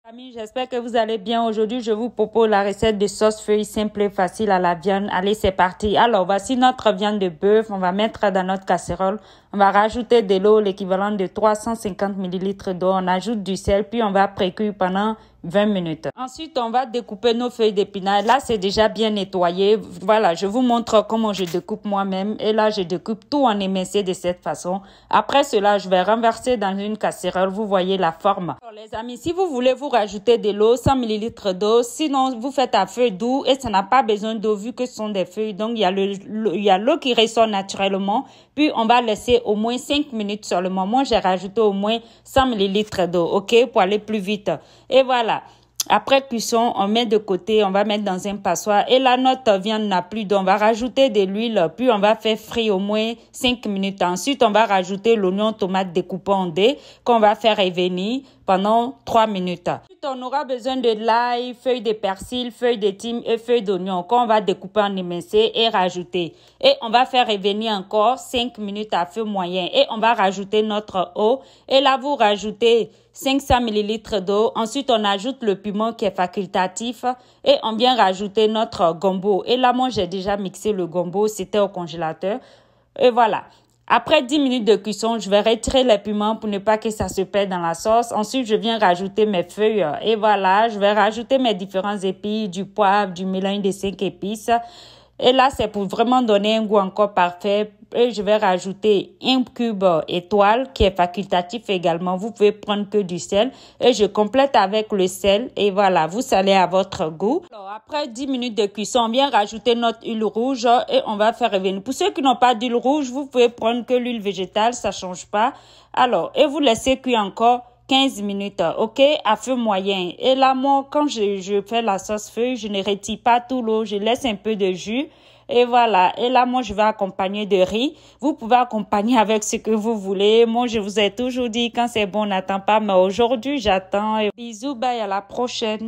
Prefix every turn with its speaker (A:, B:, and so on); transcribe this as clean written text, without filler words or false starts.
A: Amis, j'espère que vous allez bien. Aujourd'hui, je vous propose la recette de sauce feuille simple et facile à la viande. Allez, c'est parti. Alors, voici notre viande de bœuf. On va mettre dans notre casserole. On va rajouter de l'eau, l'équivalent de 350 ml d'eau. On ajoute du sel, puis on va précuire pendant 20 minutes. Ensuite, on va découper nos feuilles d'épinards. Là, c'est déjà bien nettoyé. Voilà, je vous montre comment je découpe moi-même. Et là, je découpe tout en émincé de cette façon. Après cela, je vais renverser dans une casserole. Vous voyez la forme. Alors, les amis, si vous voulez vous rajouter de l'eau, 100 ml d'eau. Sinon, vous faites à feuille doux et ça n'a pas besoin d'eau vu que ce sont des feuilles. Donc, il y a l'eau qui ressort naturellement. Puis, on va laisser au moins 5 minutes seulement. Moi, j'ai rajouté au moins 100 ml d'eau, ok, pour aller plus vite. Et voilà. Après cuisson, on met de côté, on va mettre dans un passoire. Et là, notre viande n'a plus d'eau. On va rajouter de l'huile, puis on va faire frire au moins 5 minutes. Ensuite, on va rajouter l'oignon tomate découpé en dés qu'on va faire revenir pendant 3 minutes. Ensuite, on aura besoin de l'ail, feuilles de persil, feuilles de thym et feuilles d'oignon qu'on va découper en émincé et rajouter. Et on va faire revenir encore 5 minutes à feu moyen. Et on va rajouter notre eau. Et là, vous rajoutez 500 ml d'eau. Ensuite, on ajoute le piment qui est facultatif et on vient rajouter notre gombo. Et là, moi, j'ai déjà mixé le gombo. C'était au congélateur. Et voilà. Après 10 minutes de cuisson, je vais retirer les piments pour ne pas que ça se perde dans la sauce. Ensuite, je viens rajouter mes feuilles. Et voilà, je vais rajouter mes différents épices, du poivre, du mélange de 5 épices. Et là, c'est pour vraiment donner un goût encore parfait. Et je vais rajouter un cube étoile qui est facultatif également. Vous pouvez prendre que du sel. Et je complète avec le sel. Et voilà, vous salez à votre goût. Alors, après 10 minutes de cuisson, on vient rajouter notre huile rouge et on va faire revenir. Pour ceux qui n'ont pas d'huile rouge, vous pouvez prendre que l'huile végétale, ça change pas. Alors, et vous laissez cuire encore 15 minutes, ok, à feu moyen. Et là, moi, quand je fais la sauce feuille, je ne retire pas tout l'eau, je laisse un peu de jus. Et voilà. Et là, moi, je vais accompagner de riz. Vous pouvez accompagner avec ce que vous voulez. Moi, je vous ai toujours dit, quand c'est bon, on n'attend pas. Mais aujourd'hui, j'attends. Bisous, bye, à la prochaine.